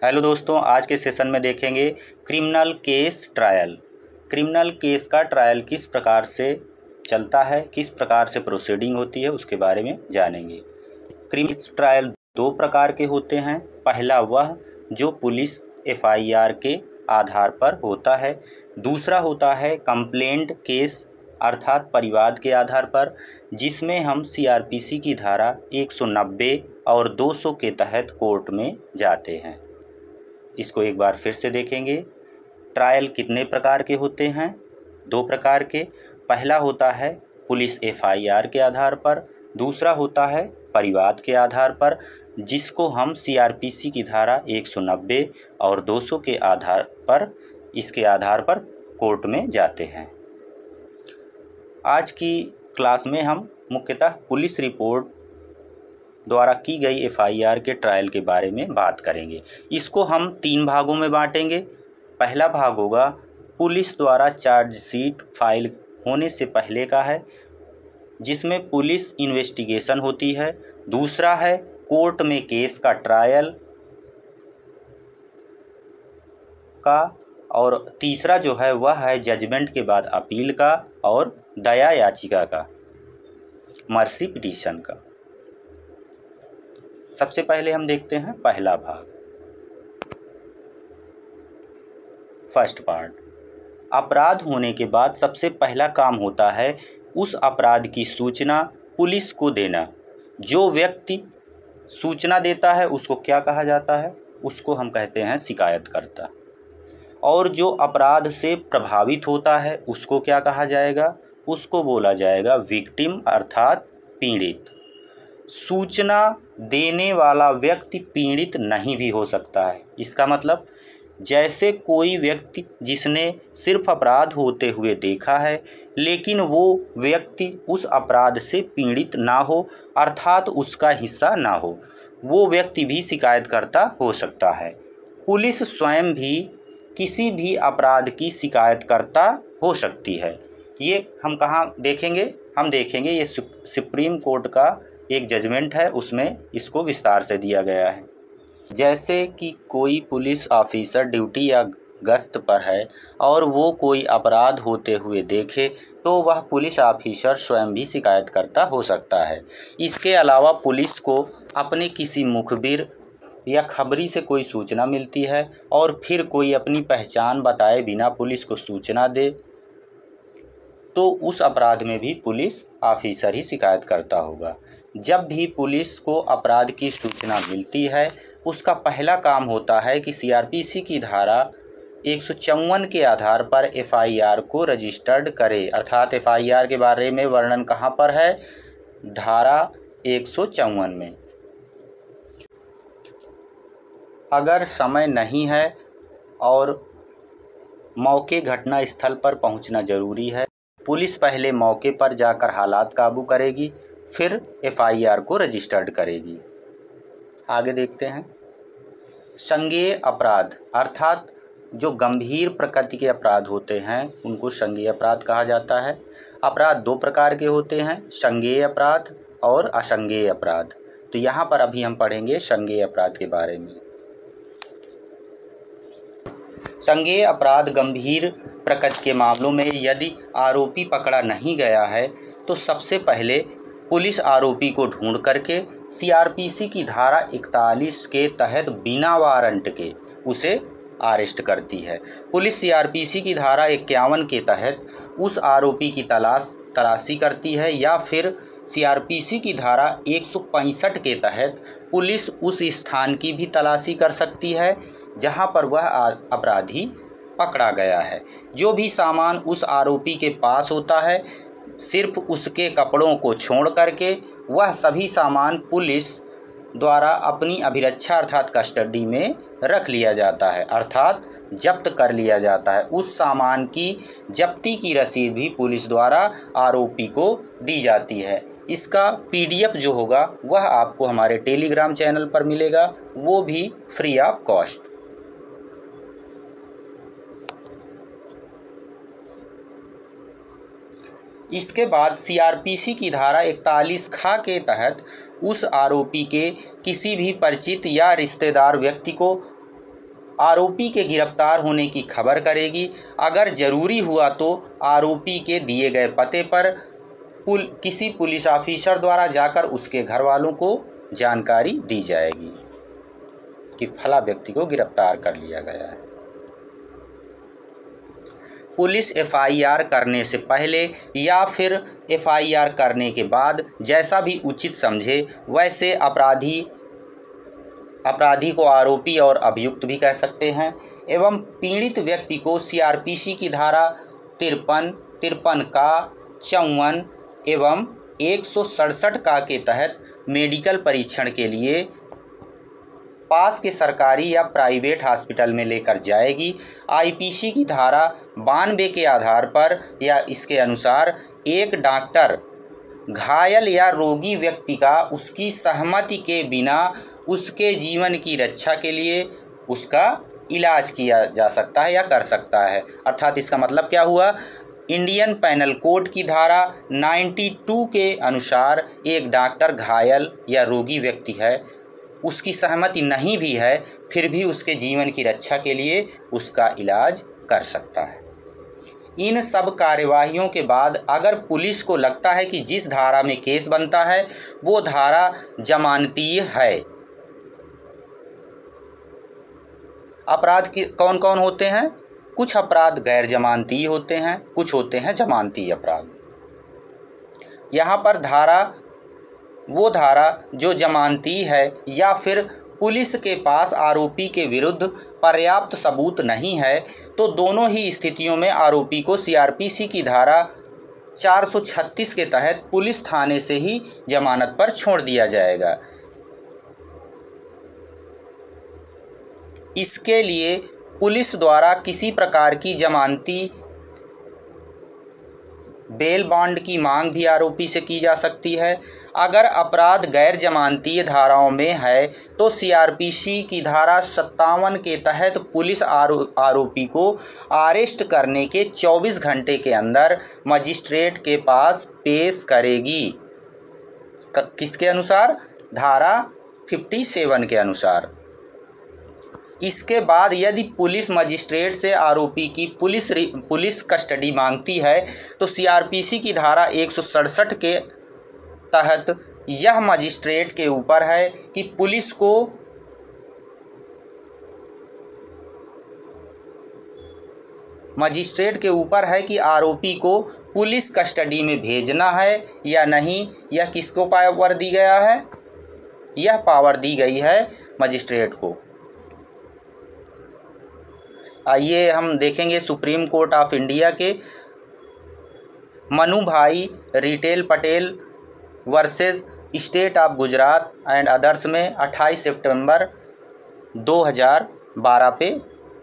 Hello दोस्तों, आज के सेशन में देखेंगे criminal case trial. Criminal case का ट्रायल किस प्रकार से चलता है, किस प्रकार से प्रोसीडिंग होती है, उसके बारे में जानेंगे। क्रिमिनल ट्रायल दो प्रकार के होते हैं। पहला वह जो पुलिस एफआईआर के आधार पर होता है, दूसरा होता है कंप्लेंट केस अर्थात परिवाद के आधार पर, जिसमें हम सीआरपीसी की धारा 190 और 200 के तहत कोर्ट में जाते हैं। इसको एक बार फिर से देखेंगे। ट्रायल कितने प्रकार के होते हैं? दो प्रकार के। पहला होता है पुलिस एफआईआर के आधार पर, दूसरा होता है परिवाद के आधार पर, जिसको हम सीआरपीसी की धारा 190 और 200 के आधार पर, इसके आधार पर कोर्ट में जाते हैं। आज की क्लास में हम मुख्यतः पुलिस रिपोर्ट द्वारा की गई एफआईआर के ट्रायल के बारे में बात करेंगे। इसको हम 3 भागों में बांटेंगे। पहला भाग होगा पुलिस द्वारा चार्जशीट फाइल होने से पहले का है, जिसमें पुलिस इन्वेस्टिगेशन होती है। दूसरा है कोर्ट में केस का ट्रायल का, और तीसरा जो है वह है जजमेंट के बाद अपील का और दया याचिका का, मर्सी पिटीशन का। सबसे पहले हम देखते हैं पहला भाग, फर्स्ट पार्ट। अपराध होने के बाद सबसे पहला काम होता है उस अपराध की सूचना पुलिस को देना। जो व्यक्ति सूचना देता है उसको क्या कहा जाता है? उसको हम कहते हैं शिकायतकर्ता। और जो अपराध से प्रभावित होता है उसको क्या कहा जाएगा? उसको बोला जाएगा विक्टिम अर्थात पीड़ित। सूचना देने वाला व्यक्ति पीड़ित नहीं भी हो सकता है। इसका मतलब जैसे कोई व्यक्ति जिसने सिर्फ अपराध होते हुए देखा है, लेकिन वो व्यक्ति उस अपराध से पीड़ित ना हो अर्थात उसका हिस्सा ना हो, वो व्यक्ति भी शिकायतकर्ता हो सकता है। पुलिस स्वयं भी किसी भी अपराध की शिकायतकर्ता हो सकती है। ये हम कहाँ देखेंगे? हम देखेंगे ये सुप्रीम कोर्ट का एक जजमेंट है, उसमें इसको विस्तार से दिया गया है। जैसे कि कोई पुलिस ऑफिसर ड्यूटी या गश्त पर है और वो कोई अपराध होते हुए देखे तो वह पुलिस ऑफिसर स्वयं भी शिकायतकर्ता हो सकता है। इसके अलावा पुलिस को अपने किसी मुखबिर या खबरी से कोई सूचना मिलती है और फिर कोई अपनी पहचान बताए बिना पुलिस को सूचना दे तो उस अपराध में भी पुलिस ऑफिसर ही शिकायतकर्ता होगा। जब भी पुलिस को अपराध की सूचना मिलती है, उसका पहला काम होता है कि सीआरपीसी की धारा 154 के आधार पर एफआईआर को रजिस्टर्ड करे। अर्थात एफआईआर के बारे में वर्णन कहाँ पर है? धारा 154 में। अगर समय नहीं है और मौके घटना स्थल पर पहुंचना जरूरी है, पुलिस पहले मौके पर जाकर हालात काबू करेगी, फिर एफआईआर को रजिस्टर्ड करेगी। आगे देखते हैं। संज्ञेय अपराध अर्थात जो गंभीर प्रकृति के अपराध होते हैं उनको संज्ञेय अपराध कहा जाता है। अपराध दो प्रकार के होते हैं, संज्ञेय अपराध और असंज्ञेय अपराध। तो यहाँ पर अभी हम पढ़ेंगे संज्ञेय अपराध के बारे में। संज्ञेय अपराध गंभीर प्रकृति के मामलों में यदि आरोपी पकड़ा नहीं गया है तो सबसे पहले पुलिस आरोपी को ढूंढ करके सीआरपीसी की धारा 41 के तहत बिना वारंट के उसे अरेस्ट करती है। पुलिस सीआरपीसी की धारा 51 के तहत उस आरोपी की तलाशी करती है, या फिर सीआरपीसी की धारा 165 के तहत पुलिस उस स्थान की भी तलाशी कर सकती है जहां पर वह अपराधी पकड़ा गया है। जो भी सामान उस आरोपी के पास होता है, सिर्फ उसके कपड़ों को छोड़ करके वह सभी सामान पुलिस द्वारा अपनी अभिरक्षा अर्थात कस्टडी में रख लिया जाता है, अर्थात जब्त कर लिया जाता है। उस सामान की जब्ती की रसीद भी पुलिस द्वारा आरोपी को दी जाती है। इसका पीडीएफ जो होगा वह आपको हमारे टेलीग्राम चैनल पर मिलेगा, वो भी फ्री ऑफ कॉस्ट। इसके बाद सीआरपीसी की धारा 41 खा के तहत उस आरोपी के किसी भी परिचित या रिश्तेदार व्यक्ति को आरोपी के गिरफ्तार होने की खबर करेगी। अगर ज़रूरी हुआ तो आरोपी के दिए गए पते पर किसी पुलिस ऑफिसर द्वारा जाकर उसके घर वालों को जानकारी दी जाएगी कि फला व्यक्ति को गिरफ्तार कर लिया गया है। पुलिस एफआईआर करने से पहले या फिर एफआईआर करने के बाद जैसा भी उचित समझे वैसे अपराधी को आरोपी और अभियुक्त भी कह सकते हैं एवं पीड़ित व्यक्ति को सीआरपीसी की धारा 53, 53 का, 54 एवं 167 का के तहत मेडिकल परीक्षण के लिए पास के सरकारी या प्राइवेट हॉस्पिटल में लेकर जाएगी। आईपीसी की धारा 92 के आधार पर या इसके अनुसार एक डॉक्टर घायल या रोगी व्यक्ति का उसकी सहमति के बिना उसके जीवन की रक्षा के लिए उसका इलाज किया जा सकता है या कर सकता है। अर्थात इसका मतलब क्या हुआ, इंडियन पैनल कोड की धारा 92 के अनुसार एक डॉक्टर घायल या रोगी व्यक्ति है, उसकी सहमति नहीं भी है, फिर भी उसके जीवन की रक्षा के लिए उसका इलाज कर सकता है। इन सब कार्यवाहियों के बाद अगर पुलिस को लगता है कि जिस धारा में केस बनता है वो धारा जमानतीय है। अपराध कौन कौन होते हैं? कुछ अपराध गैर जमानतीय होते हैं, कुछ होते हैं जमानतीय अपराध। यहाँ पर वो धारा जो जमानती है या फिर पुलिस के पास आरोपी के विरुद्ध पर्याप्त सबूत नहीं है तो दोनों ही स्थितियों में आरोपी को सीआरपीसी की धारा 436 के तहत पुलिस थाने से ही जमानत पर छोड़ दिया जाएगा। इसके लिए पुलिस द्वारा किसी प्रकार की जमानती बेल बॉन्ड की मांग भी आरोपी से की जा सकती है। अगर अपराध गैर जमानतीय धाराओं में है तो सीआरपीसी की धारा 57 के तहत पुलिस आरोपी को अरेस्ट करने के 24 घंटे के अंदर मजिस्ट्रेट के पास पेश करेगी। किसके अनुसार? धारा 57 के अनुसार। इसके बाद यदि पुलिस मजिस्ट्रेट से आरोपी की पुलिस कस्टडी मांगती है तो सीआरपीसी की धारा 167 के तहत यह मजिस्ट्रेट के ऊपर है कि पुलिस को कि आरोपी को पुलिस कस्टडी में भेजना है या नहीं। यह किसको पावर दी गया है? यह पावर दी गई है मजिस्ट्रेट को। आइए हम देखेंगे सुप्रीम कोर्ट ऑफ इंडिया के मनु भाई retail Patel versus state of Gujarat and others में 28 सितंबर 2012 पे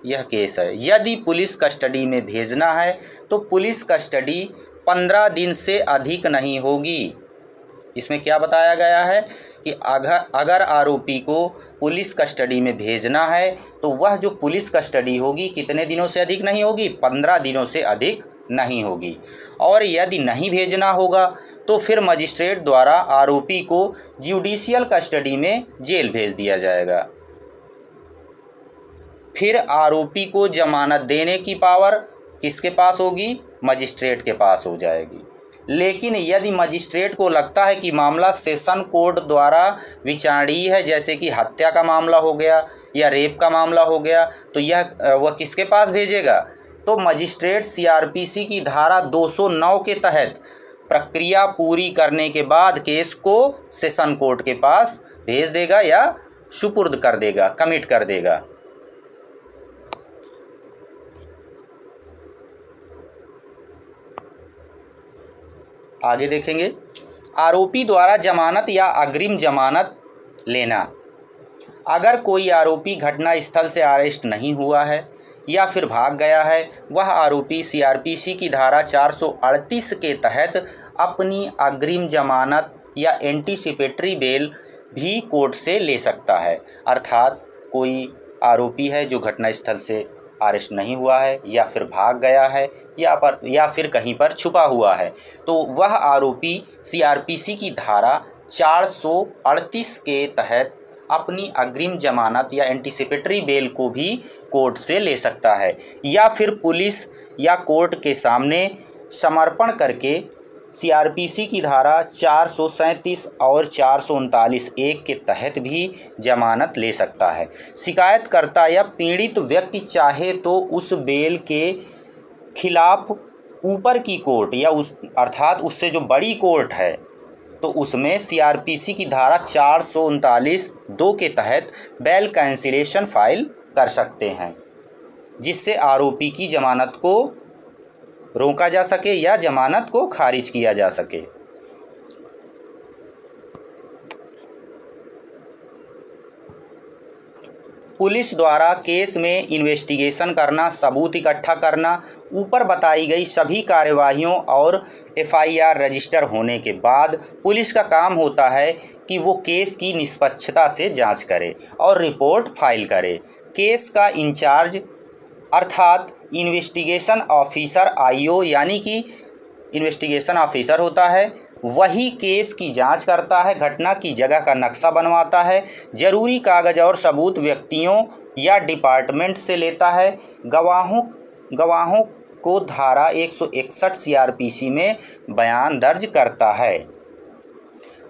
यह केस है। यदि पुलिस कस्टडी में भेजना है तो पुलिस कस्टडी 15 दिन से अधिक नहीं होगी। इसमें क्या बताया गया है कि अगर आरोपी को पुलिस कस्टडी में भेजना है तो वह जो पुलिस कस्टडी होगी कितने दिनों से अधिक नहीं होगी? 15 दिनों से अधिक नहीं होगी। और यदि नहीं भेजना होगा तो फिर मजिस्ट्रेट द्वारा आरोपी को जुडिशियल कस्टडी में जेल भेज दिया जाएगा। फिर आरोपी को जमानत देने की पावर किसके पास होगी? मजिस्ट्रेट के पास हो जाएगी। लेकिन यदि मजिस्ट्रेट को लगता है कि मामला सेशन कोर्ट द्वारा विचारणीय है, जैसे कि हत्या का मामला हो गया या रेप का मामला हो गया, तो वह किसके पास भेजेगा? तो मजिस्ट्रेट सीआरपीसी की धारा 209 के तहत प्रक्रिया पूरी करने के बाद केस को सेशन कोर्ट के पास भेज देगा या सुपुर्द कर देगा, कमिट कर देगा। आगे देखेंगे आरोपी द्वारा जमानत या अग्रिम जमानत लेना। अगर कोई आरोपी घटना स्थल से अरेस्ट नहीं हुआ है या फिर भाग गया है, वह आरोपी सीआरपीसी की धारा 438 के तहत अपनी अग्रिम जमानत या एंटीसिपेटरी बेल भी कोर्ट से ले सकता है। अर्थात कोई आरोपी है जो घटना स्थल से अरेस्ट नहीं हुआ है या फिर भाग गया है या फिर कहीं पर छुपा हुआ है, तो वह आरोपी सीआरपीसी की धारा 438 के तहत अपनी अग्रिम जमानत या एंटीसिपेटरी बेल को भी कोर्ट से ले सकता है, या फिर पुलिस या कोर्ट के सामने समर्पण करके सीआरपीसी की धारा 437 और 439(1) के तहत भी जमानत ले सकता है। शिकायतकर्ता या पीड़ित व्यक्ति चाहे तो उस बेल के खिलाफ ऊपर की कोर्ट या अर्थात उससे जो बड़ी कोर्ट है तो उसमें सीआरपीसी की धारा 439(2) के तहत बेल कैंसिलेशन फाइल कर सकते हैं, जिससे आरोपी की जमानत को रोका जा सके या जमानत को खारिज किया जा सके। पुलिस द्वारा केस में इन्वेस्टिगेशन करना, सबूत इकट्ठा करना, ऊपर बताई गई सभी कार्यवाहियों और एफआईआर रजिस्टर होने के बाद पुलिस का काम होता है कि वो केस की निष्पक्षता से जांच करे और रिपोर्ट फाइल करे। केस का इंचार्ज अर्थात इन्वेस्टिगेशन ऑफिसर आईओ यानी कि इन्वेस्टिगेशन ऑफिसर होता है, वही केस की जांच करता है, घटना की जगह का नक्शा बनवाता है, जरूरी कागज और सबूत व्यक्तियों या डिपार्टमेंट से लेता है, गवाहों को धारा 161 सीआरपीसी में बयान दर्ज करता है।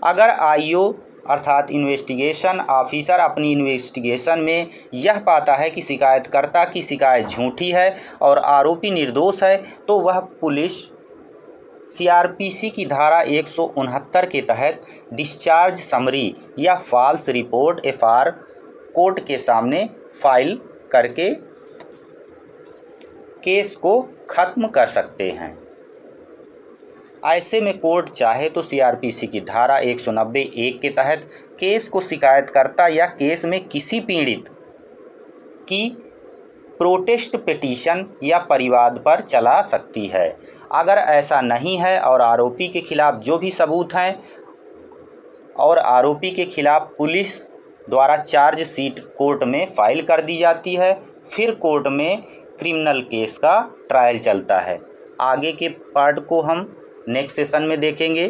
अगर आईओ अर्थात इन्वेस्टिगेशन ऑफिसर अपनी इन्वेस्टिगेशन में यह पाता है कि शिकायतकर्ता की शिकायत झूठी है और आरोपी निर्दोष है, तो वह पुलिस सीआरपीसी की धारा 169 के तहत डिस्चार्ज समरी या फॉल्स रिपोर्ट एफआर कोर्ट के सामने फाइल करके केस को ख़त्म कर सकते हैं। ऐसे में कोर्ट चाहे तो सीआरपीसी की धारा 190(1) के तहत केस को शिकायतकर्ता या केस में किसी पीड़ित की प्रोटेस्ट पिटीशन या परिवाद पर चला सकती है। अगर ऐसा नहीं है और आरोपी के खिलाफ जो भी सबूत हैं और आरोपी के खिलाफ पुलिस द्वारा चार्जशीट कोर्ट में फाइल कर दी जाती है, फिर कोर्ट में क्रिमिनल केस का ट्रायल चलता है। आगे के पार्ट को हम नेक्स्ट सेशन में देखेंगे।